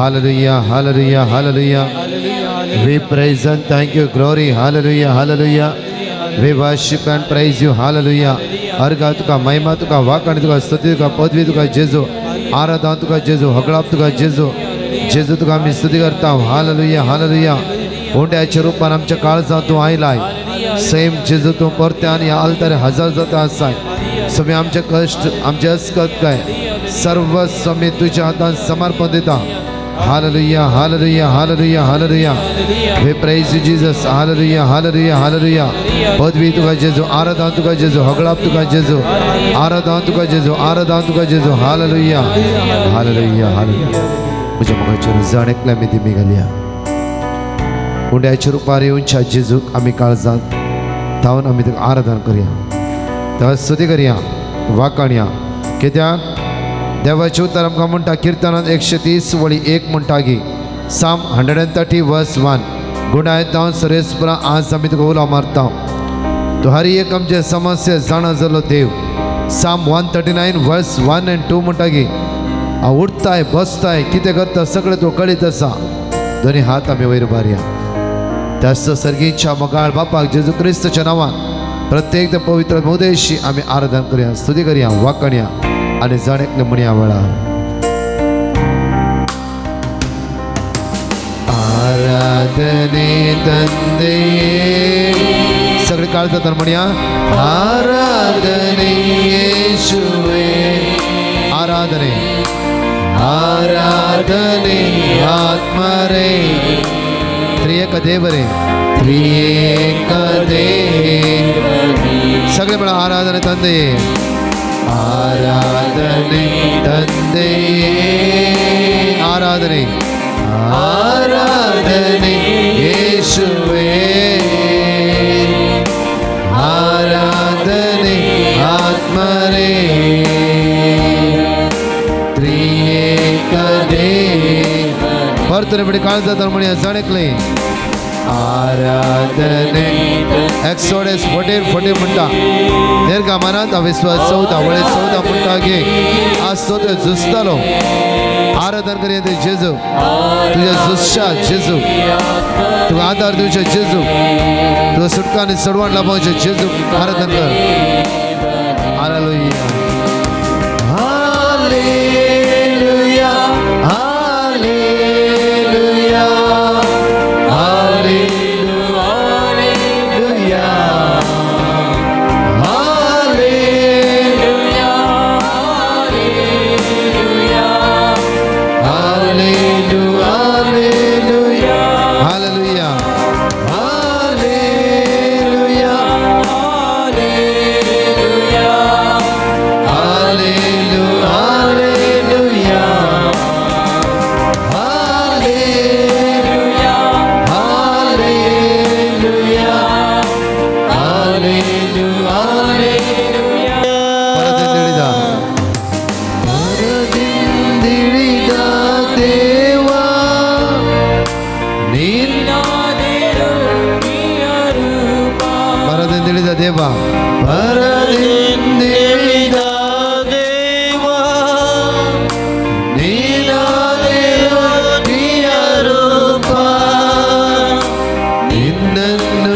Hallelujah, hallelujah, hallelujah. We praise and thank you, glory, hallelujah, hallelujah. We worship and praise you, hallelujah. अर्घा तुका, महिमा तुका, वाकण तुका, स्तुती तुका, पदवी तुका जेजू, आराधना तुका जेजू, हगळाप तुका जेजू. जेजू तुका आम्ही स्तुती करता, हालेलुया, हालेलुया. ओंड्याच्या रूपान आमच्या काळजात तू आयलाय. सेम जेजू तू परत्यान या आलतारे हजार जाता आसाय. सगळे आमचे कष्ट, आमचे अस्कत काय सर्व मी तुझ्या हातात समर्पण देता. Hallelujah, hallelujah, hallelujah, hallelujah. We praise you, Jesus. Hallelujah, hallelujah, hallelujah. पदवी तुका जेजू, आराधना तुका जेजू, हगळाप तुका जेजू, आराधना तुका जेजू, आराधना तुका जेजू. Hallelujah, hallelujah, hallelujah. मुझे मगाच्या जाण एकल्या मी दिमी घालया. उंड्याच्या रूपार येऊनच्या जेजूक आम्ही काळजात धावन आम्ही तुका आराधना करूया, तुका स्तुती करूया, वाकाणया. कित्याक देवाचे उतर आमकां म्हणटा किर्तनांत 130:1 म्हणटा की Psalm 130:1 गुणायत हांव सरेस्परा आज आमी तुका उलो मारता. तूं हर एक आमचे समस्या जाणा जालो देव. Psalm 139:1 and 2 म्हणटा की हांव उठताय बसताय कितें करता सगळें तूं कळीत आसा. दोनी हात आमी वयर मारया. त्याच सर्गीच्या मोगाळ बापाक जेजू क्रिस्ताच्या नांवान प्रत्येक पवित्र मोदेशी आमी आराधना करया, स्तुती करया, वाकणया आणि जाणेकले म्हणया वेळार. आराधने तंदे सगळे काळ जातात म्हणया. आराधने येशुवे, आराधने, आराधने आत्मरे, त्रिएक देव रे, त्रिएक देव. सगळे म्हणा आराधने तंदे, आराधने तंदे, आराधने, आराधने येशुवे, आराधने आत्मरे, त्रिएक देव. परतरे बडी काळ जाता म्हणया जाणेकले. आराधने एक्सोडस 40 म्हणटा निर्गमनात विश्वास 14 वळे 14 म्हणटा की आज तो झुजतालो. आराधना करूया ते जेजू, तुझ्या झुजशा जेजू, तुका आधार दिवचे जेजू, तुका सुटका आणि सडवण लाभवचे जेजू. आराधना कर. हालेलुया, हालेलुया, हालेलुया, ದೇವಾ ಪರದಿಂದಿಳಿದ ದೇವಾ ನೀನಾದೆಯ ಪ್ರಿಯ ರೂಪ ನಿನ್ನನ್ನು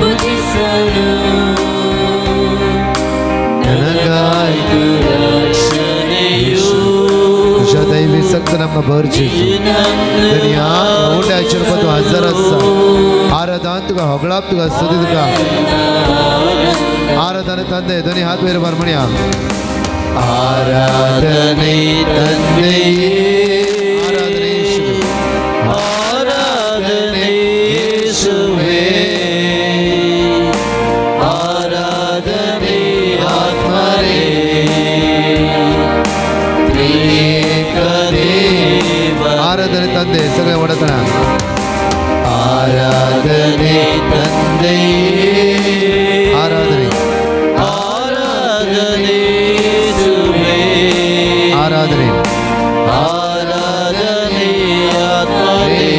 ಭಜಿಸಲು ನನಗಾಯ್ತು ರಕ್ಷಣೆಯು. ದೈವಿ ಸಕ್ತ ನಮ್ಮ ಭರ್ಜಿಸು दुनिया मोठ्या चिरपत हजार असा. आराधना तुका, हगळाप तुका, स्तुती तुका, आराधना तंदे. दोन्ही हात वयर मार म्हणया. आराधने तंदे, आराधने येशुवे, आराधने येशुवे, आराधने आत्मरे, त्रिएक देव. आराधने तंदे सगळे ओढतना. आराधने तंदे, आराधने, आराधने येशुवे, आराधने, आराधने आत्मरे,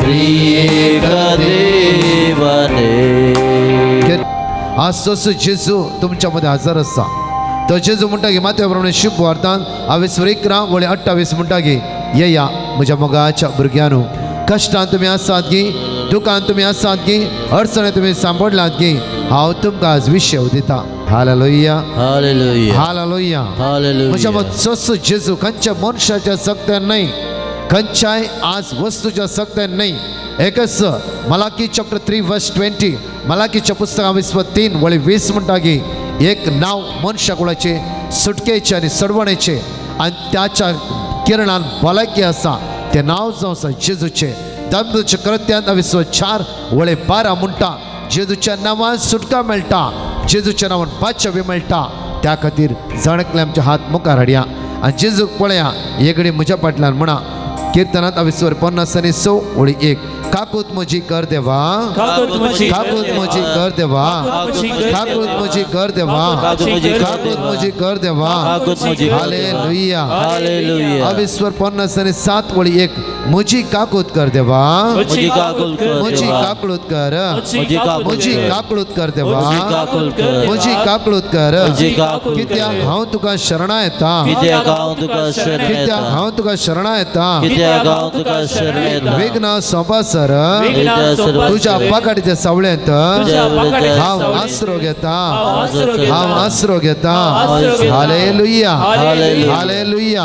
त्रिएक देवाने. आज जेजू तुमच्यामध्ये हजर असा. तो जेजू म्हणटा की मातयेप्रमाणे शुभ वार्तान 21:28 म्हणटा की येया म्हज्या मोगाच्या भुरग्यांनो, कश्टांत तुमी आसात की, दुखांत तुमी आसात की, अडचणी तुमी सांपडलात की, हांव तुमकां आज विशय दिता. Hallelujah, hallelujah, hallelujah. हालेलुया. म्हज्या मत्सो जेजू खंयच्या मनशाच्या सक्त्यान नाही, खंयच्याय आज वस्तूच्या सक्त्यान नाही. एकच मलाकी चॅप्टर 3:20, मलाकीच्या पुस्तका 23:20 म्हणटा की एक नाव मनशा कुळाचे सुटकेचे आणि सडवणेचे आणि त्याच्या किरणान भलायकी आसा, ते नाव जावन आसा जेजूचे. दामदूच्या कृत्यांत 4:12 म्हणटा जेजूच्या नांवान सुटका मेळटा, जेजूच्या नांवान बादशाह मेळटा. त्या खातीर जाणकले आमचे हात मुखार हाडया आनी जेजूक पळया. येगडी म्हज्या फाटल्यान म्हणा कीर्तनांत 50:6:1 काकूत म्हजी कर देवा, काकूत म्हजी कर देवा, काकूत म्हजी कर देवा, काकूत म्हजी कर देवा. Hallelujah, hallelujah. 50:7:1 म्हजी काकूत कर देवा, म्हजी काकूत कर म्हजी देवा. काकूत कर, म्हजी काकूत म्हजी कर. काकूत कर देवा, म्हजी काकूत कर. म्हजी काकूत कर. म्हजी काकूत कर. कित्याक हांव तुका शरणा येता, कित्याक हांव तुका शरण कित्याक येता, हांव तुका शरणा येता. कित्याक हांव तुका शरण येता. विघ्न सोंपा सर सर्व तुझ्या पाकाडीच्या सावळ्यांत हांव आसरो घेता, हांव आसरो घेता. Hallelujah, hallelujah, hallelujah.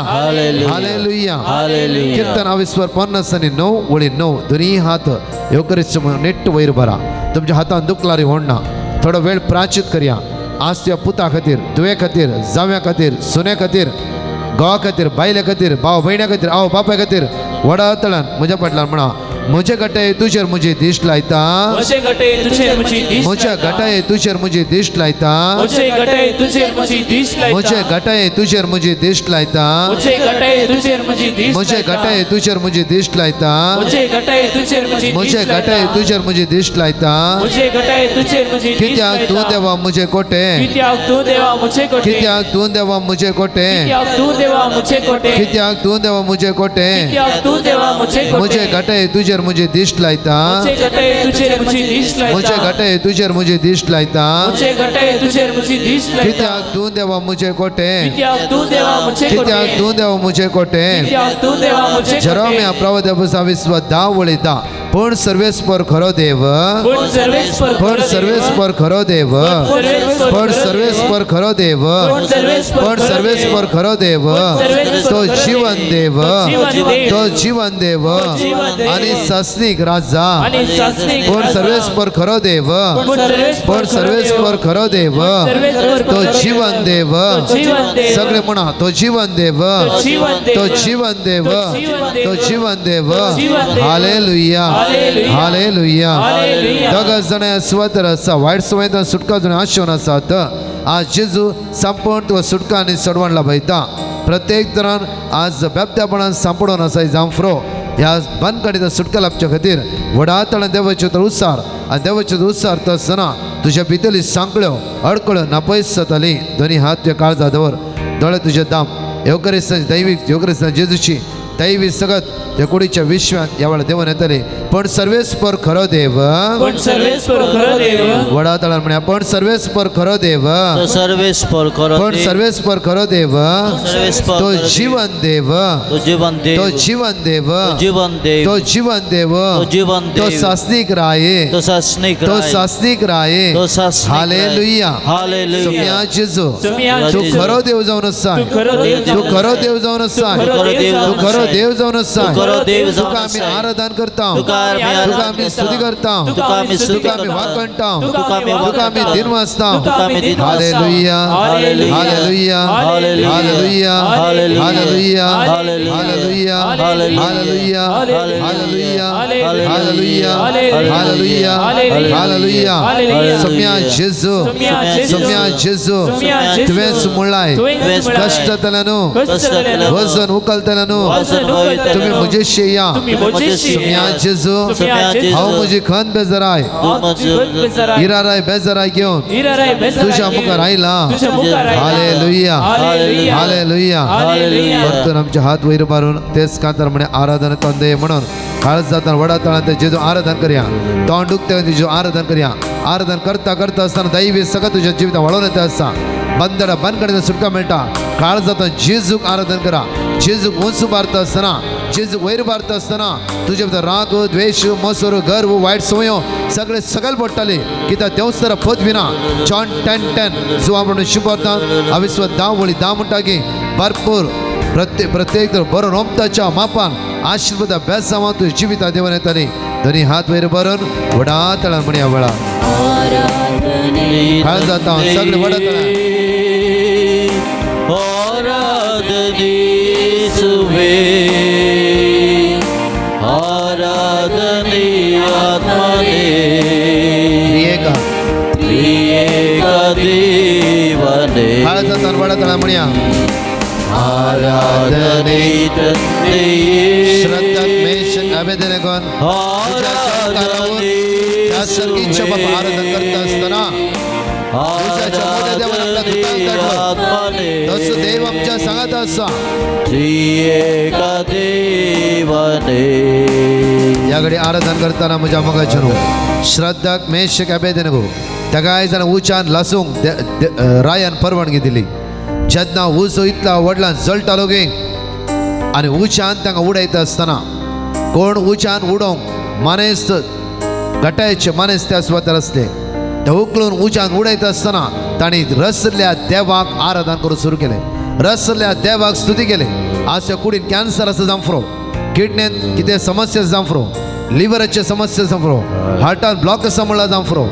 हालेलुया. कीर्तन 50:9:9 दोन्ही हात योकरिस्त नेट वयर भरा. तुमच्या हातान दुखलारी होणना. थोडो वेळ प्राचित करया. आज तुझ्या पुता खातीर, तुवे खातीर, जाव्या खातीर, सुने खातीर, घोवा खातीर, बायले खातीर, भाव भयण्या खातीर, आवय बापाय खातीर वडा तळान म्हज्या फाटल्यान म्हणा म्हजे गटाय तुजेर म्हजी दिश्ट लायता, म्हजे गटाय तुजेर म्हजी दिश्ट म्हज्या गटाय तुजेर म्हजी दिश्ट लायता, म्हजे गटाय तुजेर म्हजी दिश्ट लायता, म्हजे गटाय तुजेर म्हजी दिश्ट लायता, म्हजे गटाय तुजेर म्हजी दिश्ट म्हजे गटाय तुजेर म्हजी दिश्ट लायता, म्हजे गटाय तुजेर म्हजी म्हजे गटाय तुजेर म्हजी दिश्ट लायता. म्हजे गटाय तुजेर म्हजी कित्याक तूं देवा म्हजे कोटे, कित्याक तूं देवा म्हजे कोटे, कित्याक तूं देवा म्हजे कोटे, कित्याक तूं देवा म्हजे कोटे, कित्याक तूं देवा म्हजे कोटे. कित्याक तूं देवा म्हजे कोटे, म्हजे गटाय तुजेर म्हजी दिश्ट लायता, म्हजे गटाय तुजेर म्हजी दिश्ट लायता, म्हजे गटाय तुजेर म्हजी दिश्ट लायता. म्हजे गटाय तुजेर म्हजी दिश्ट लायता. कित्याक तूं देवा म्हजे कोटे, कित्याक तूं देवा म्हजे कोटे, कित्याक तूं देवा म्हजे कोटे. कित्याक तूं देवा म्हजे जेरोम्या प्रवाद्या 10 उलयता पण सर्वेस्पर खरो देव, पण सर्वेस्पर पण सर्वेस्पर खरो देव, पण सर्वेस्पर खरो देव, पण सर्वेस्पर खरो देव. तो जीवन देव, तो जीवन देव आणि सस्निक राजा. आणि शासनिक पण सर्वेस्पर खरो देव, पण सर्वेस्पर खरो देव. तो जीवन देव. सगळे म्हणा तो जीवन देव, तो जीवन देव, तो जीवन देव. हालेलुया, हालेलुया. दोग जण स्वतर आसा वायट सवयेंतल्यान सुटका जण आशेवन आसात. आज जेजू सांपण तुका सुटका आनी सडवण लाभयता. प्रत्येक तरान आज बेबत्यापणान सांपडून आसा जांफ्रो ह्या बांदकाडीचा सुटका लाभच्या खातीर व्हडा तळान देवाचे तर उत्सार आनी देवाचे उत्सार तो आसतना तुज्या भितरली सांकळ्यो अडकळ्यो नापयस जाताली. दोनी हात तुज्या काळजा दवर, दोळे तुजे दाम. योगरिस्तांची दैवीक योगरिस्तां जेजूची दैवी सगत त्या कुडीच्या विश्वात ह्या वेळा देवन येतले. पण सर्वेस्पर खरो देव, पण सर्वेस्पर खरो देव, वडा तळान म्हणया पण सर्वेस्पर खरो देव, तो सर्वेस्पर खरो पण देव, सर्वेस्पर खरो देव. सर्वेस्पर तो खरो जीवन देव, तो जीवन देव, तो जीवन देव, तो जीवन देव, तो जीवन देव, तो जीवन तो देव, सासनिक राये, तो शासनिक तो राय, सासनिक राये. तो शासनिक राय. हालेलुया, हालेलुया. सोम्या जेजू सोम्या तू जेजू. खरो देव जावन आसा, तू खरो देव तू जावन खरो देव जावन आसा, तू खरो देव तू जावन खरो आसा. देव जावन आसा. तू खरो देव जावन तुका आमी आसा. आराधन करता, तुका आमी तुका आमी आराधन स्तुती करता, तुका आमी स्तुती तुका आमी करता. वाकणटा, तुका आमी तुका आमी वाकणटा. दिन वाचता. तुका आमी दिन वाचता. Hallelujah, hallelujah. Hallelujah, hallelujah. Hallelujah, hallelujah. Hallelujah, hallelujah. Hallelujah, hallelujah. Hallelujah, hallelujah, hallelujah. Hallelujah, hallelujah. Hallelujah. सोम्या जेजू, सोम्या सोम्या जेजू, सोम्या जेजू. तुवेंच मुळाय तुवेंच मुळाय. कष्टतल्यानु कष्टतल्यानु वजन उखलतल्यानु वजन उखलतल्यानु तुम्ही म्हजेशी या. तुम्ही म्हजेशी सोम्या जेजू, सोम्या जेजू. हांव म्हजी खंत बेजाराय इराराय बेजाराय घेवन तुझ्या मुखार आयला. Hallelujah, hallelujah. हालेलुया. हालेलुया. परतून आमचे हात वयर मारून तेच कांतार म्हणे आराधन कंदे म्हणून काळज जाताना वडा तळान ते जेजू आराधन करया. तोंड दुखते जेजू आराधन करया. आराधन करता करता आसतना दैवी सगळं तुझ्या जिवितांत वळोवन येता आसा. बंदडा बनकडे सुटका मेळटा काळजात जेजूक आराधन करा जेजूक उंच मारता असताना जेजूक वयर मारता असताना तुझे भितर राग द्वेष मसोर गर्व वायट संवयो सगळे सकल पडटाले कित्याक देवस्तर पदविना जॉन 10:10 जो आपण शिकवता अविस्व 10 वळी 10 म्हणटा की भरपूर प्रत्येक बरो रोमताच्या मापान आशीर्वाद बेसावा तुझ्या जिविता देवान येताली दोन्ही हात वयर बरोवन वडा तळा म्हणया वेळा काळ जाता सगळे वडा तळा आराधनीसुवे आराधनी आत्मने त्रिएका देवने काळ जाता वडा तळा म्हणया आराधने तन्ने श्रद्धा मेषक अभेदनेगोन त्या सर्गीच्या बाबा आराधन करता असताना दिवसाच्या मोठ्या देवाला आपल्या दुतांत काढलं तसं देव आमच्या सांगत असा त्रिएका देवने याकडे आराधन करताना म्हज्या मगाच्यानो श्रद्धाक मेषक अभेदनेगो त्या जाण उच्चान लसूंक रायान परवानगी दिली जेन्ना उजो इतला वडलां जळटालो गे आनी उच्चान तांकां उडयता आसतना कोण उच्चान उडोवंक मानेस्त गटायचे मानेस्त त्या सुवातेर आसले ते उखलून उच्चान उडयता आसतना तांणी रसल्या देवाक आराधन करूंक सुरू केलें रसल्या देवाक स्तुती केली आज कुडीन कॅन्सर आसा जावं किडनीन कितें समस्या जावं फुरो लिव्हराचे समस्या जावं फुरो हार्टान ब्लॉक आसा म्हणल्यार जावं फुरो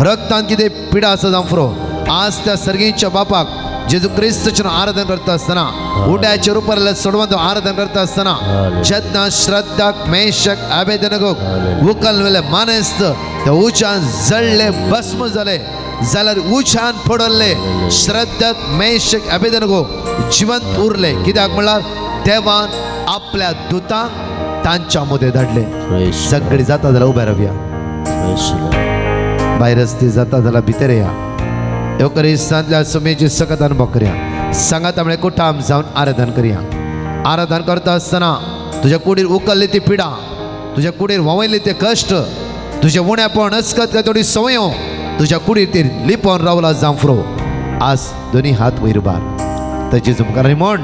रक्तान कितें पिडा आसा जावं फुरो आज त्या सर्गीच्या बापाक जेजू क्रिस्तचें आराधन करता आसतना उड्याच्या रुपार सोडवून आराधन करता आसतना जेन्ना श्रद्धाक मेषक अभेदनेगोक उखल वेले मानेस्त ते उच्चान जळले भस्म जाले जाल्यार उच्चान पडले श्रद्धाक मेषक अभेदनेगो जिवंत उरले कित्याक म्हणल्यार देवान आपल्या दुतांक तांच्या मदें धाडले सगळीं जाता जाल्यार उबे रावया भायर रस्ते जाता जाल्यार भितर या एवकरिस्तांतल्या सुमेची सकत अनुभव करया सांगात आमळे कुटाम जावन आराधन करया आराधन करता आसतना तुज्या कुडीर उखल्ली ती पिडा तुज्या कुडीर ववयले ते कश्ट तुजे उण्यापण अस्कत काय थोडी संवयो तुज्या कुडीर ती लिपोवन रावला जावं फुरो आज दोनी हात वयर बार ताची तुमकां रिमोण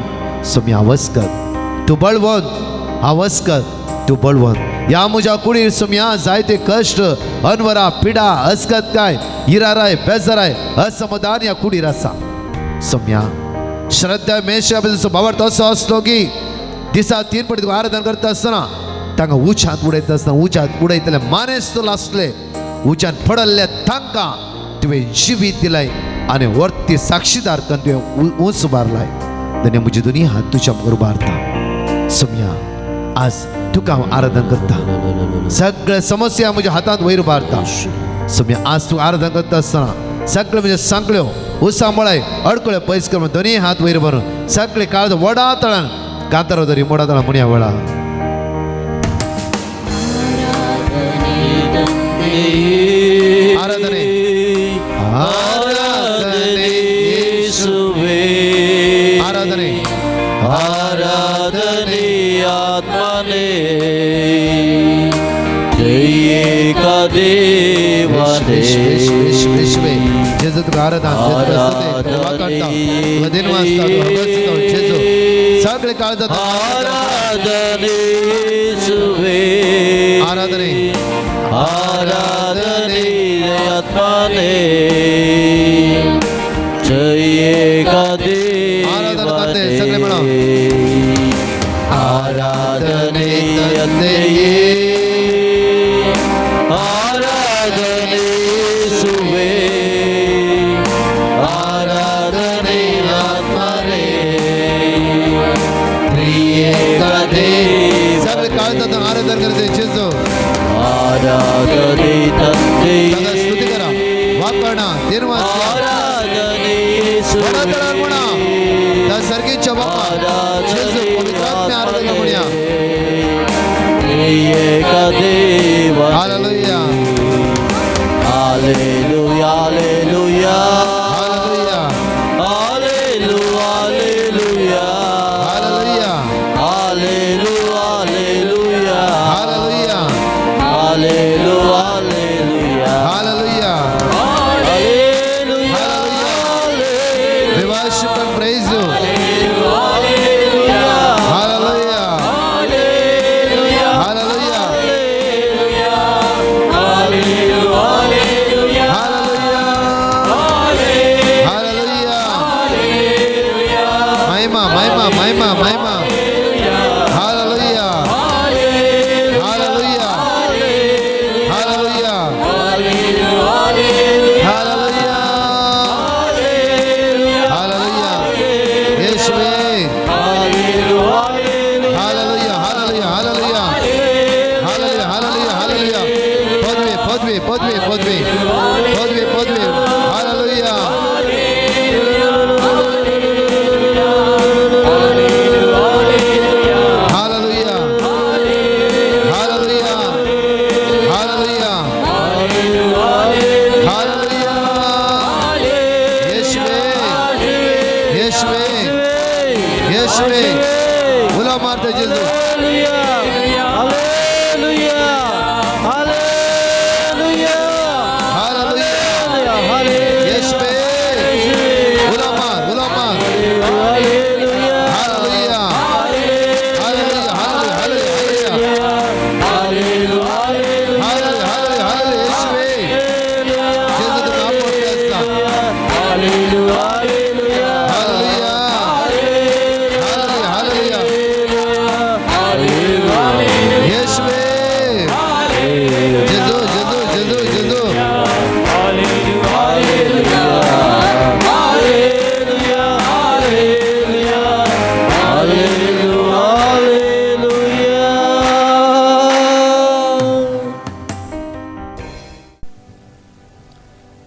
सोमी आवस्कत तूं बळवंत आवस्कत तूं बळवंत या म्हज्या कुडीर सोम्या जायते कश्ट अनवरा पिडा अस्कत काय इराराय बेजाराय असमाधान या कुडीर आसा सोम्या श्रद्धा मेषाचो भावार्थ असो आसलो की दिसा 3 फावटी तुका आराधन करता आसतना तांकां उच्चांत उडयता आसतना उच्चांत उडयतले मानेस्त आसले उच्चांत पडल्ले तांकां तुवें जिवीत दिलाय आनी वर्ती साक्षीदार करून तुवें उंच उबारलाय धन्य म्हजी दोनी हात तुज्या मुखार उबारता सोम्या आज तुका हांव आराधन करता सगळे समस्या म्हज्या हातांत वयर उबारता सोम्या आज तूं आराधन करता आसतना सगळे म्हजे सांकळ्यो उसांबळाय अडकळे पयस कर दोनी हात वयर भरून सगळे काळ वडा तळान कांतारो धरी मोडा तळा म्हणया वडा आराधने आराधने येशुवे आराधने आराधने आत्मने त्रिएका देवने विश्वे जेजू तुका आराधन जेजू सगळे काळ जाता आराधने येशुवे आराधने आराधने आत्मने त्रिएका आराधन करते सगळे म्हणा आराधने तन्ने आराधने येशुवे आराधने आत्मने त्रिएका देव सगळे काळ जाता आराधन करते जेजू आराधने तन्ने त्याला स्तुती करा वापरणा निर्वास आराधने वडा तळान येशुवे म्हणा त्या सर्गीच्या बापा जेजू पवित्र आत्म्या आराधन म्हणया त्रिएका देव हालेलुया hallelujah hallelujah hallelujah hallelujah hallelujah hallelujah hallelujah hallelujah hallelujah hallelujah हालेलुया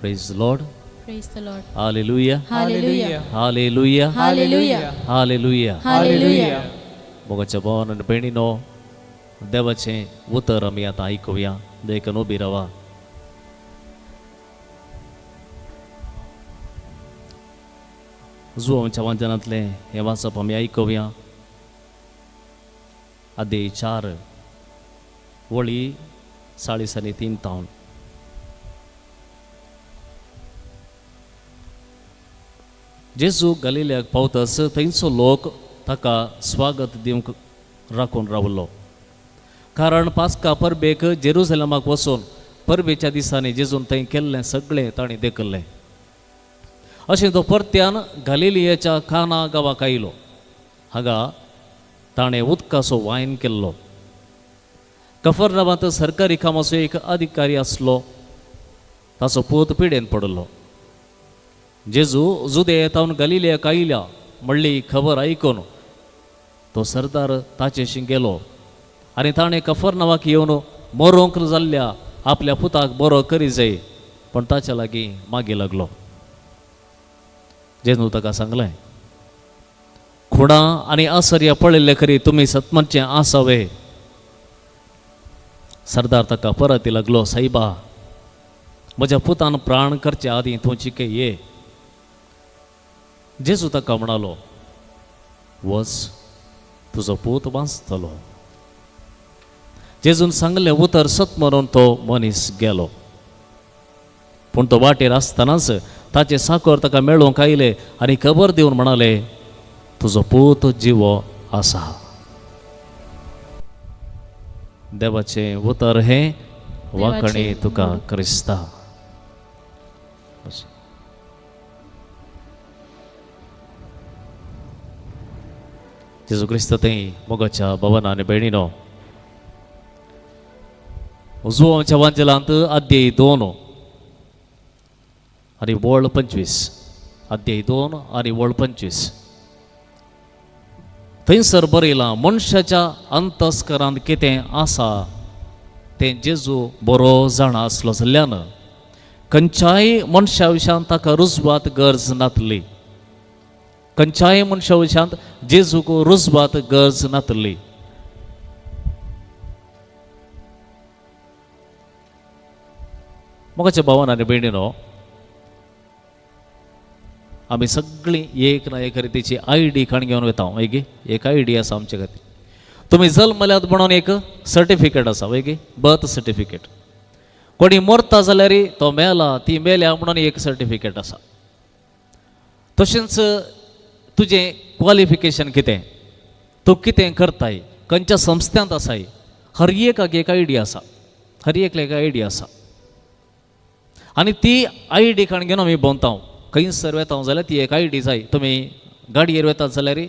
Praise the Lord. Praise the Lord. Hallelujah. Hallelujah. Hallelujah. Hallelujah. Hallelujah. Hallelujah. मोगाच्या भावानं आणि बहिणीनो, देवाचे उतर आम्ही आता ऐकूया. देखून उभी राहा. जो आमच्या वाचनातले हे वाचप आम्ही ऐकूया. अध्याय 4 वळी 3:3 तावन. जेजू गलिल्याक पावतस थंयचो लोक ताका स्वागत दिवंक राखून रावलो. कारण पास्का परबेक जेरुसलेमाक वचून परबेच्या दिसांनी जेजून थंय केल्लें सगळें ताणें देखल्लें. अशें तो परत्यान गलिलियाच्या काना गांवाक आयलो. हांगा ताणें उदकाचो वायन केल्लो. कफरनामांत सरकारी कामाचो एक अधिकारी आसलो. ताचो पूत पिडेन पडलो. जेजू जुदेतावन गलिलियाक आयल्या म्हणली खबर आयकून तो सरदार ताचेशी गेलो आनी ताणें कफरनामाक येवन मरोंक जाल्ल्या आपल्या पुताक बरो करी जाय पण ताच्या लागीं मागी लागलो. जेजू ताका सांगलें, खुणां आनी आसर्या पळयल्ले खरी तुमी सतमनचे आसावे. सरदार ताका परत लागलो, सायबा, म्हज्या पुतान प्राण करचे आदीं तूं चिके ये. जेजू ताका म्हणालो, वच, तुजो पूत वाचतलो. जेजून सांगलें उतर सत म्हणून तो मनीस गेलो. पूण तो वाटेर आसतनाच ताचे साकर ताका मेळोवंक आयले आनी खबर दिवन म्हणाले, तुजो पूत जिवो आसा. देवाचें उतर हें वाकणे तुका क्रिस्ता. जेजू क्रिस्त थंय मोगाच्या भवना आनी भयणीनो, उजवो आमच्या वांजलांत अध्याय 2 आनी वळ 25. अध्याय 2 आनी वळ 25. थंयसर बरयलां, मनशाच्या अंतस्करांत कितें आसा तें जेजू बरो जाणा आसलो जाल्ल्यान खंयच्याय मनशा विशयान ताका रुजवात गरज नातली. खंयच्याय मनशा विशयांत जेजूक रुजवात गरज नातली. मोगाच्या भावान आनी भयणीनो, आमी सगळीं एक ना एक रितीची ID कार्ड घेवन वता. वैगी एक ID आसा आमचे खातीर. तुमी जल्मल्यात म्हणून एक सर्टिफिकेट आसा, वैगी बर्थ सर्टिफिकेट. कोणी मरता जाल्यार तो मेला, ती मेल्या म्हणून एक सर्टिफिकेट आसा. तशेंच तुजें क्वॉलिफिकेशन कितें, तूं कितें करताय, खंयच्या संस्थांत आसाय, हर एकाक एक ID आसा. हर एकल्याक ID आसा. आनी ती ID कार्ड घेवन आमी भोंवता. खंयसर वेता जाल्यार ती एक ID जाय. तुमी गाडयेर वेतात जाल्यार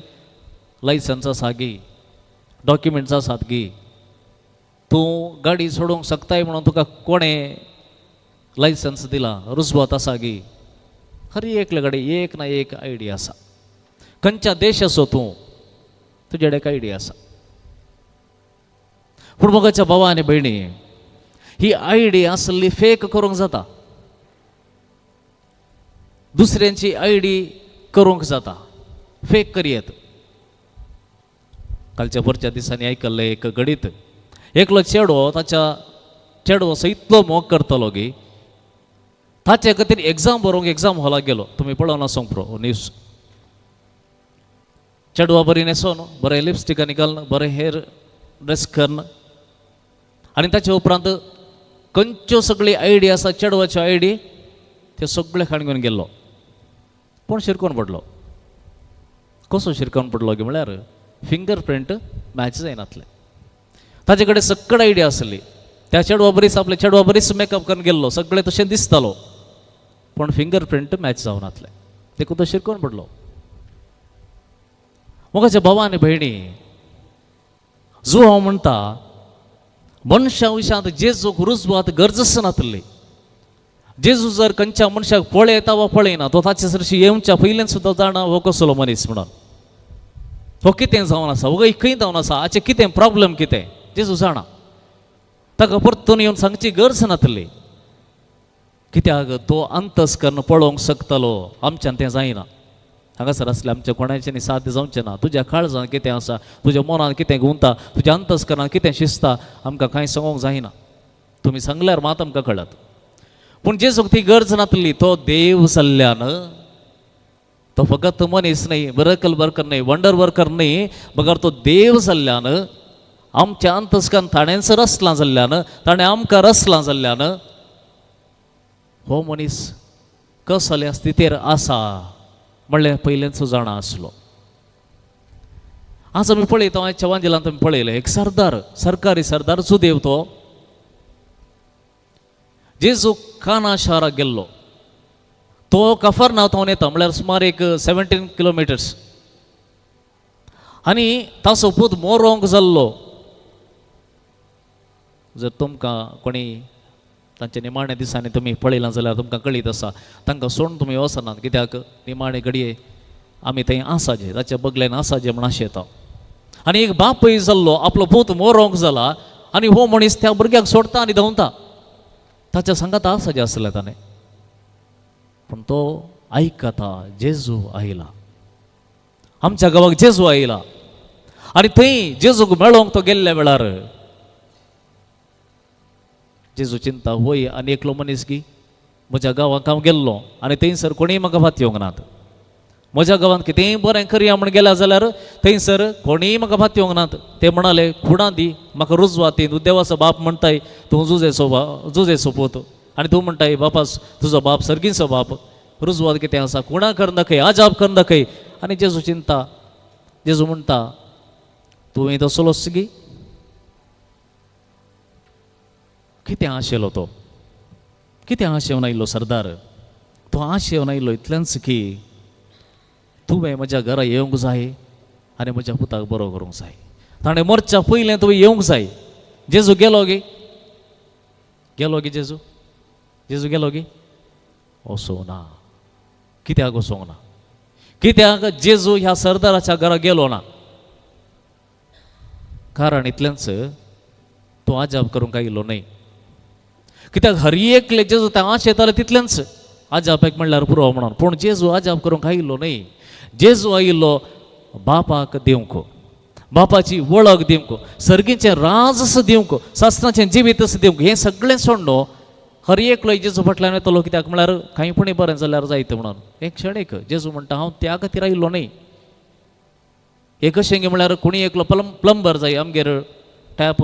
लायसन्स आसा गी, डॉक्युमेंट्स आसात गी. तूं गाडी सोडूंक शकताय म्हणून तुका कोणें लायसन्स दिला, रुजवात आसा गी. हर एकल्या कडेन एक ना एक ID आसा. खंयच्या देशाचो तूं, तुजे कडेन ID आसा. पूण मोगाच्या भावा आनी भयणी, ही ID आसली फेक करूंक जाता. दुसऱ्यांची ID करूंक जाता. फेक करयेत. कालच्या परच्या दिसांनी आयकल्लें एक गडीत एकलो चेडो ताच्या चेडवाचो इतलो मोग करतलो की ताचे खातीर एग्जाम बरोवंक एग्जाम हॉलाक गेलो. तुमी पळोवन आसोंक पुरो न्यूज. चेडवा बरी न्हेसोन, बरें लिपस्टिका घालून, बरें हेर ड्रेस करून आनी ताचे उपरांत खंयच्यो सगळी ID आसा चेडवाच्यो ID त्यो सगळे खाण घेवन गेल्लो. पूण शिरकोन पडलो. कसो शिरकोन पडलो की म्हळ्यार फिंगर प्रिंट मॅच जायनातले. ताचे कडेन सकड ID आसली. त्या चेडवा बरीच आपले चेडवा बरीच मेकअप करून गेल्लो, सगळे तशें दिसतालो, पण फिंगर प्रिंट मॅच जावनातले. देखून तो शिरकोन पडलो. मोगाच्या भावा आनी भयणी, जो हांव म्हणटा मनशा विशयांत जेजूक रुजवात गरजच नातली. जेजू जर खंयच्या मनशाक पळयता वा पळयना, तो ताचे सरशी येवच्या पयल्यान सुद्दां जाणा हो कसलो मनीस म्हणून. हो कितें जावन आसा, हो खंय जावन आसा, हाचे कितें प्रॉब्लेम कितें जेजू जाणा. ताका परतून येवन सांगची गरज नातली. कित्याक तो अंतस्करण पळोवंक शकतलो आमच्यान तें जायना. हांगासर असले आमच्या कोणाचें साध्य जावचें ना. तुज्या काळजांत कितें आसा, तुज्या मनान कितें गुंता, तुज्या अंतस्करणांत कितें शिजता आमकां कांय सांगूंक जायना. तुमी सांगल्यार मात आमकां कळत. पूण जेजूक ती गरज नासली. तो देव जाल्ल्यान तो फकत मनीस न्ही, मिरेकल वर्कर न्ही, वंडर वर्कर न्ही, बगर तो देव जाल्ल्यान आमच्या अंतस्करण ताणेंच रचलां जाल्ल्यान, ताणें आमकां रचलां जाल्ल्यान हो मनीस कसल्या स्थितीर आसा म्हणल्यार पयलेंचो जाणा आसलो. आज आमी पळयता, आयच्या वांजेलांत आमी पळयलें एक सरदार, सरकारी सरदार सुदेव तो जेजू काना शाराक गेल्लो. तो कफरनाथावन येता म्हळ्यार सुमार एक 17 किलोमिटर्स. आनी ताचो पूत मोरोंक जाल्लो. जर तुमकां कोणी तांच्या निमाण्या दिसांनी तुमी पळयलां जाल्यार तुमकां कळीत आसा, तांकां सोडून तुमी वचनात. कित्याक निमाणे घडये आमी थंय आसा जे, ताच्या बगल्यान आसा जे म्हण आशेता. आनी एक बापूय जाल्लो, आपलो पूत मोरोंक जाला आनी हो मनीस त्या भुरग्याक सोडता आनी धांवता. ताच्या सांगात आसा जे आसलें ताणें. पूण तो आयकता जेजू आयला, आमच्या गांवाक जेजू आयला. आनी थंय जेजूक मेळोंक तो गेल्ल्या वेळार जेजू चिंता, होय आनी एकलो मनीस की म्हज्या गांवांक हांव गेल्लो आनी थंयसर कोणीय म्हाका भात येवंक नात. म्हज्या गांवांत कितेंय बरें करया म्हण गेल्या जाल्यार थंयसर कोणीय म्हाका भात येवंक नात. ते म्हणाले, खुणां दी म्हाका रुजवा ती. तूं देवाचो बाप म्हणटाय, तूं जुजेचो पूत, आनी तूं म्हणटाय बापा तुजो बाप सर्गीचो बाप. रुजवात कितें आसा, खुणां कर दाखय, आजाप कर दाखय. आनी जेजू चिंता, जेजू म्हणटा, तुवें तसलोच गी. कितें आशेलो तो, कितें आशेवन आयिल्लो सरदार. तो आशेवन आयिल्लो इतलेंच की तुवें म्हज्या घरा येवंक जाय आनी म्हज्या पुताक बरो करूंक जाय. ताणें मरच्या पयलें तुवें येवंक जाय. जेजू गेलो गे, गेलो गे जेजू, जेजू गेलो गे, वचोंक ना. कित्याक वचोंक ना? कित्याक जेजू ह्या सरदाराच्या घरा गेलो ना? कारण इतलेंच, तो आजाप करूंक आयिल्लो न्ही. कित्याक हर एकले जेजू त्या आशेताले तितलेंच आजाप एक म्हणल्यार पुरो म्हणून. पूण जेजू आजाप करूंक आयिल्लो न्ही. जेजू आयिल्लो बापाक दिवंक, बापाची वळख दिवंक, सर्गीचें राज दिवंक, सासणाचें जिवीत दिवंक. हें सगळें सोडून हर एकलो जेजू फाटल्यान येतलो. कित्याक म्हळ्यार कांयपणी बरें जाल्यार जायत म्हणून. एक क्षणीक जेजू म्हणटा, हांव त्या खातीर आयिल्लो न्ही. एक अशें गे म्हळ्यार कोणी एकलो प्लंबर जाय, आमगेर टॅप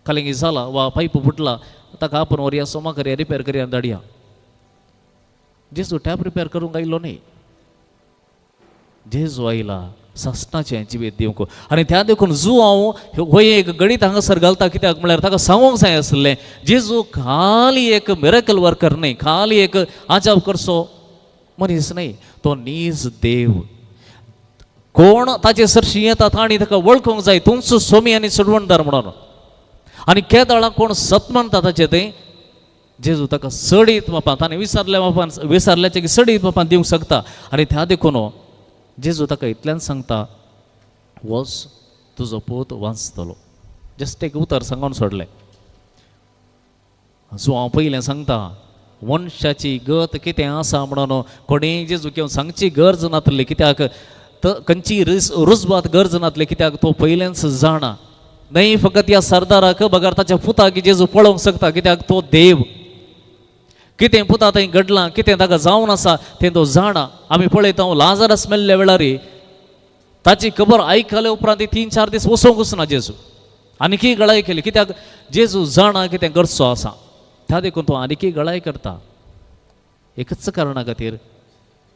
कालिंगी जाला वा पायप फुटला, ताका आपूण व्हरया, सोमा करया, रिपेर करया, धाडया. जेजू टॅप रिपेर करूंक आयिल्लो न्ही. जेजू आयला सासणाचें जिवीत दिवंक. आनी त्या देखून जू हांव हो एक गणीत हांगासर घालता. कित्याक म्हळ्यार ताका सांगूंक जाय आसलें, जेजू खाली एक मिरेकल वर्कर न्ही, खाली एक आजाप करचो मनीस न्ही. तो नीज देव. कोण ताचे सरशी येता ताणी ताका वळखूंक जाय, तूंच सोमी आनी सडवणदार म्हणून. आनी केदाळां कोण सत म्हणटा ताचे थंय जेजू ताका सडीत मापान, ताणें विसरल्या मापान, विसरल्याचे की सडीत मापान दिवंक शकता. आनी त्या देखून जेजू ताका इतल्यान सांगता, वच तुजो पूत वाचतलो. जस्ट एक उतर सांगून सोडलें. सो हांव पयलें सांगता, मनशाची गत कितें आसा म्हणून कोणेय जेजू घेवन सांगची गरज नासली. कित्याक खंयची रुजबात गरज नासली. कित्याक तो पयलेंच जाणा. न्ही फकत ह्या सरदाराक, बगर ताच्या पुताक जेजू पळोवंक शकता. कित्याक तो देव. कितें पुता थंय घडलां, कितें ताका जावन आसा तें तो जाणा. आमी पळयता लाजारस मेल्ल्या वेळार ताची खबर आयकले उपरांत 3-4 दीस वचोंकूच ना जेजू. आनीकय गळाय केली. कित्याक जेजू जाणा कितें गरजो आसा. त्या देखून तो आनीकय गळाय करता. एकच कारणा खातीर,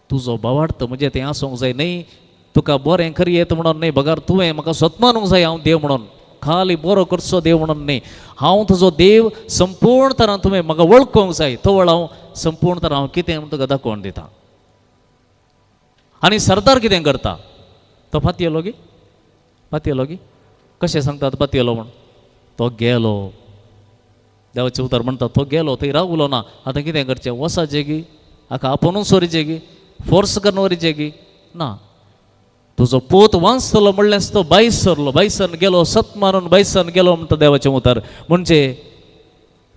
तुजो भावार्थ म्हणजे तें आसूंक जाय. न्ही तुका बरें करी येता म्हणून न्ही, बगर तुवें म्हाका स्वतमानूंक जाय हांव देव म्हणून, खाली बरो करचो देव म्हणून न्ही. हांव तुजो देव संपूर्ण तरान तुवें म्हाका वळखूंक जाय. तो वेळ हांव संपूर्ण तरान हांव कितें म्हूण तुका दाखोवन दिता. आनी सरदार कितें करता? तो फातयेलो गी, फातयेलो गी. कशें सांगतात फातयेलो म्हूण? तो गेलो. देवाचें उतर म्हणटा, तो गेलो, थंय रावलो ना. आतां कितें करचें? वसाचें गी, हाका आपुणूच वरिचें गी, फोर्स करून वरिचें गी ना. तुजो पूत वाचतलो म्हणलेंच तो भायर सरलो. भायर गेलो, सत मारून भायर गेलो म्हणटा देवाचें उतर. म्हणजे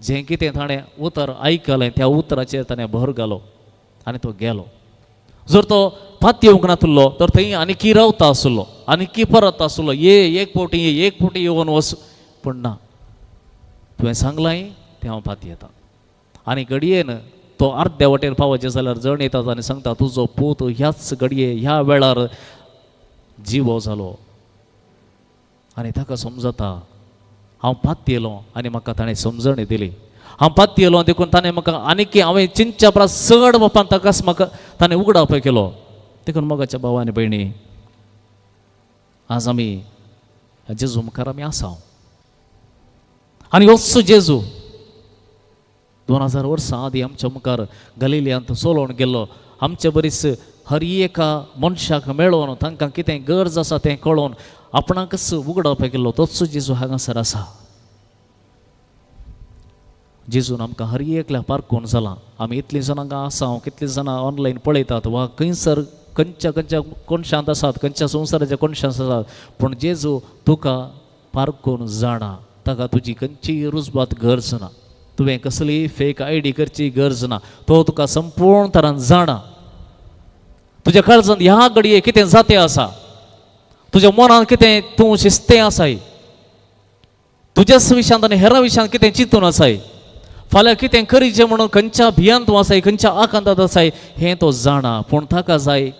जें कितें ताणें उतर आयकलें त्या उतराचेर ताणें भर घालो आनी तो गेलो. जर तो पाती येवंक नासलो तर थंय आनीकी रावता आसलो, आनीकी परत आसलो, एक फावटी येवन वच. पूण ना, तुवें सांगलां तें हांव पाती येता. आनी घडयेन तो अर्द्या वाटेर पावचे जाल्यार जण येतात आनी सांगता तुजो पूत ह्याच घडये ह्या वेळार जिवो जालो. आनी ताका समजता हांव पाती येयलो आनी म्हाका ताणें समजण दिली. हांव पाती येयलो देखून ताणें म्हाका आनीक हांवें चिंतच्या परस चड बापान ताकाच म्हाका ताणें उगडावप केलो. देखून मोगाच्या भावा आनी भयणी, आज आमी जेजू मुखार आमी आसा आनी असो जेजू 2000 वर्सां आदी आमच्या मुखार गलिलियांत चलोवन गेल्लो. आमचे बरीच हर एका मनशाक मेळोवन तांकां कितें गरज आसा तें कळोवन आपणाकच उगडावप केल्लो तोच जेजू हांगासर आसा. जेजून आमकां हर एकल्या पारखून जाला. आमी इतलीं जाणांक आसा, कितलीं जाणां ऑनलायन पळयतात वा खंयसर खंयच्या कोणशांत आसात, खंयच्या संवसाराच्या कोणशांत आसात, पूण जेजू तुका पारखून जाणा. ताका तुजी खंयचीय रुजबात गरज ना, तुवें कसलीय फेक ID करची गरज ना. तो तुका संपूर्ण तरान जाणा. तुज्या काळजांत ह्या घडये कितें जातें आसा, तुज्या मनांत कितें तूं शिस्तें आसाय, तुज्याच विशयांत आनी हेरां विशयांत कितें चिंतून आसाय, फाल्यां कितें करीचें म्हणून खंयच्या भियांत तूं आसाय, खंयच्या आकांतांत आसाय, हें तो जाणा. पूण ताका जाय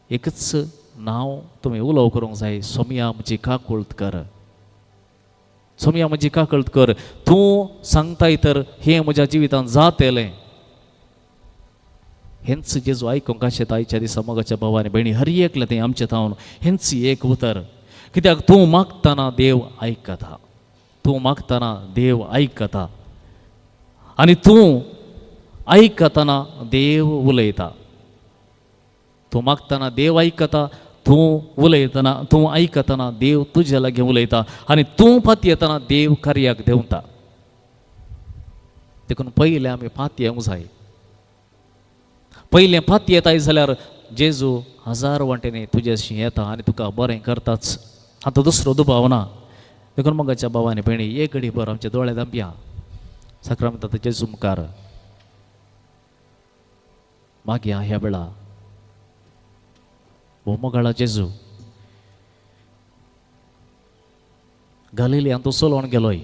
एकच नांव तुवें उलोव करूंक जाय, सोम्या म्हजी काकुळट कर. सोम्या म्हजी काकुळट कर. तूं सांगताय तर हें म्हज्या जिवितांत जातलें. हेंच जेजू आयकूंक आशेता आयच्या दिसा मोगाच्या भावांनी भयणी. हर एकलें तें आमचें थावन हेंच एक उतर. कित्याक तूं मागतना देव आयकता, तूं मागतना देव आयकता आनी तूं आयकतना देव उलयता. तूं मागतना देव आयकता, तूं उलयतना तूं आयकतना देव तुज्या लागीं उलयता आनी तूं पाती येतना देव कार्याक देंवता. देखून पयलें आमी पाती येवंक जाय. पयलें पाती येताय जाल्यार जेजू 1000 वाटेनी तुज्याशी येता आनी तुका बरें करताच. आतां दुसरो दुबाव ना. देखून मोगाच्या भावांनी भयणी, एक घडी भर आमचे दोळे धांपया सक्रामेंतांत जेजू मुखार मागया. ह्या वेळा हो मोगाळा जेजू गलिलियांत चलोवन गेलोय.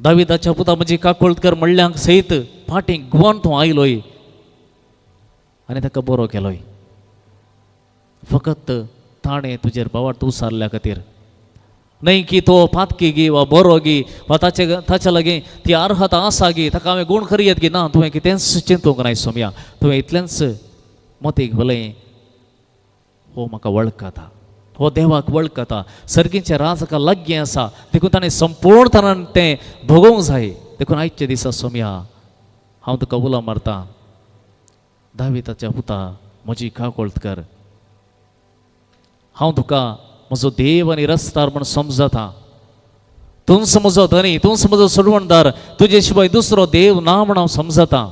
दाविदाच्या पुता म्हजी काकुळट कर म्हणल्यांक सयत फाटीं गुवान तूं आयलोय आनी ताका बरो केलोय. फकत ताणें तुजेर बावार्थ उसारल्या खातीर न्हय की तो पातकी गी वा बरो गी वा ताच्या लागीं ती अर्हता आसा गी, ताका हांवें गूण करियत गी. ना, तुवें कितेंच चिंतूंक नाय सोम्या. तुवें इतलेंच मतीक भलें हो म्हाका वळखता, हो देवाक वळखता, सर्गीचें राज हाका लागीं आसा. देखून ताणें संपूर्ण तरान तें भोगोवंक जाय. देखून आयच्या दिसा सोम्या हांव तुका उलो मारतां, दाविदाच्या पुता म्हजी काकुळट कर. हांव तुका म्हजो देव आनी रस्तार म्हूण समजता. तूंच म्हजो धनी, तूंच म्हजो सोडवणदार, तुजे शिवाय दुसरो देव ना म्हूण हांव समजता.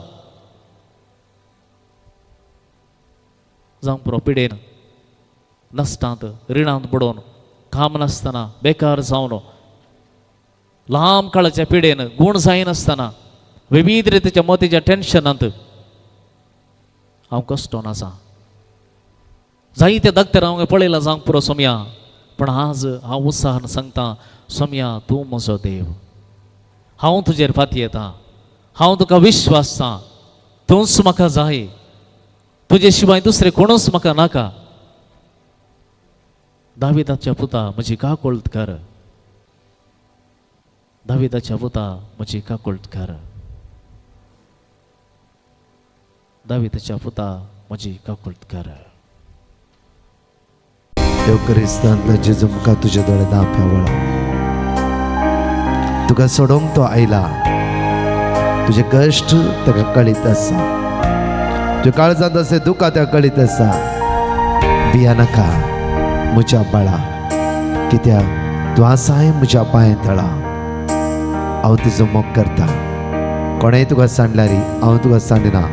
जावं पुरो पिडेन नश्टांत रिणांत बुडोवन काम नासतना बेकार जावन लांब काळाच्या पिडेन गूण जायनासतना विविध रितीच्या मोतीच्या टेन्शनांत हांव कश्टोन आसा. जायते दाखतर हांवें पळयला जावंक पुरो सोम्या. पण आज हांव उत्साहान सांगता, सोम्या तूं म्हजो देव. हांव तुजेर फाती येता, हांव तुका विश्वासता. तूंच म्हाका जाय, तुजे शिवाय दुसरें कोणूच म्हाका नाका. दाविदाच्या पुता म्हजी काकुळट कर. दाविदाच्या पुता म्हजी काकुळट कर. दाविदाच्या पुता म्हजी काकुळट कर. देव क्रिस्तांतलो जेजू मुखार तुजे दोळे धांप्या वळा. तुका सोडूंक तो आयला. तुजे कश्ट ताका कळीत आसा, तुजे काळजांत असे दुखां ताका कळीत आसा. भिया नाका म्हज्या बाळा, कित्याक तूं आसाय म्हज्या पांय तळा. हांव तुजो मोग करता. कोणेंय तुका सांडल्यार हांव तुका सांडिना.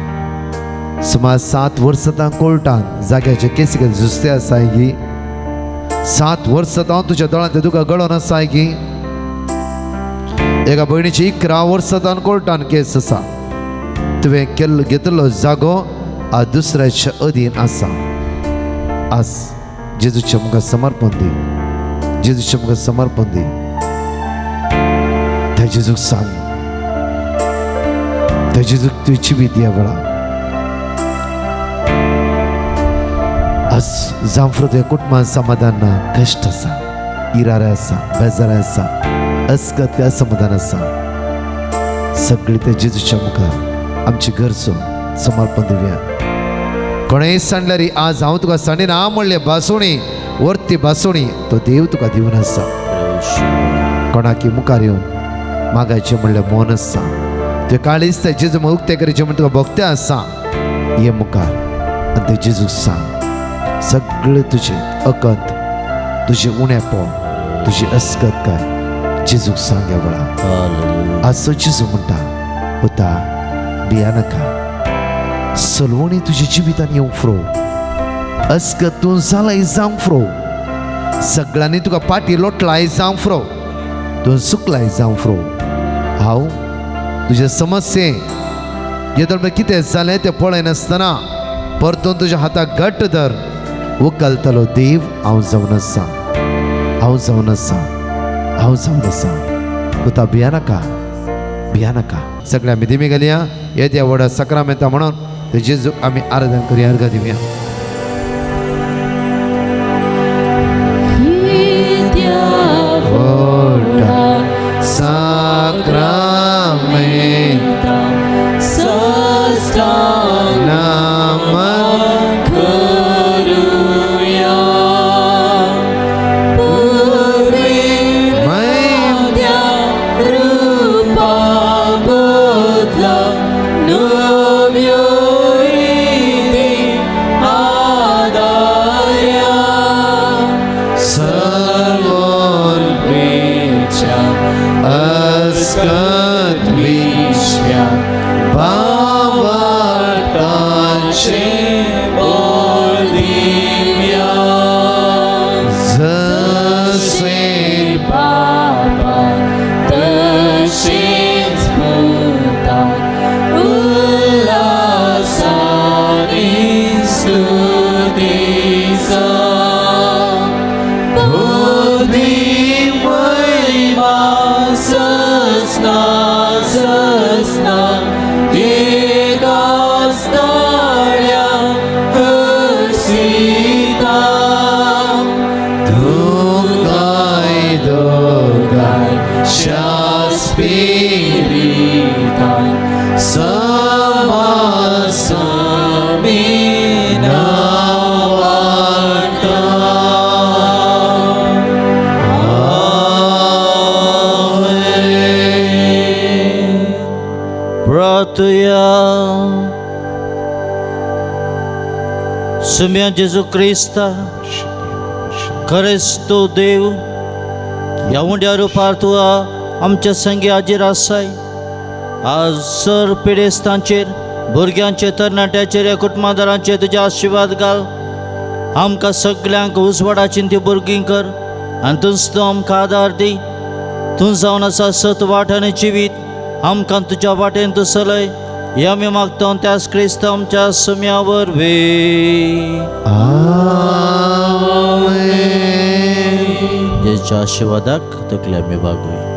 सुमार 7 वर्सां कोर्टान जाग्याचे केसीक झुजते आसाय गी. 7 वर्सां हांव तुज्या दोळ्यांत तुका गळोन आसा की एका भयणीची 11 वर्सां कोर्टान केस आसा तुवें घेतलो जागो आज दुसऱ्याच्या अधीन आसा आज जेजूच्या मुखार समर्पण दी जेजूच्या मुखार समर्पण दी त्या जेजूक सांग त्या जेजूक तुवें जिवीत ह्या वेळा आज जांफ्रो त्या कुटुंबात समाधान ना कश्ट आसा इरारे आसा बेजारे आसा अस्कत त्या समाधान आसा सगळी त्या जेजूच्या मुखार आमची गरजो समर्पण दिवया कोणेंय सांडल्यार आज हांव तुका सांडीन हांव म्हणलें बासुणी वर्ती बासुणी तो देव तुका दिवन आसा कोणाकी मुखार येवन मागायचें म्हणलें मौन आसा तुवें काळीज त्या जेजू उक्तें करचें म्हण तुका भोगतें आसा ये मुखार आनी ते जेजूक सांग सगळें तुजें अकंत तुजें उणेंपण तुजी अस्कत काय जेजूक सांग ह्या वेळा आज जेजू म्हणटा पुता भिया नाका सलवणी तुज्या जिवितान येवंक फ्रो अस्कत तूं जालाय जावंक फ्रो सगळ्यांनी तुका पाटी लोटलाय जावंक फ्रो तूं चुकलाय जावंक फ्रो हांव तुजे समस्ये येदोळ कितें जालें तें पळयनासतना परतून तुज्या हाताक घट्ट धर उखलतलो देव हांव जावन आसा हांव जावन आसा हांव जावन आसा पुता भिया नाका सगळ्या आमी दिमी घालया येद्या व्हडा सक्रामेंता म्हणून ते जेजूक आमी आराधन करुया अर्घ दिवया Sumia Jesu Krista खरेच तो देव ह्या उंड्या रुपार तुआ आमच्या संगी हाजीर आसाय आज सर पिडेस्तांचेर भुरग्यांचे तरणाट्याचेर ह्या कुटुंबादारांचेर तुजे आशिर्वाद घाल आमकां सगळ्यांक उजवाडाची ती भुरगीं कर आनी तुज तूं आमकां आदार दी तूं जावन आसा सत वाटांनी जिवीत आमकां तुज्या वाटेन तूं चलय हे आमी मागता त्याच क्रिस्त आमच्या सुम्या वरवीं जेच्या आशिर्वादाक तकले आमी बागुया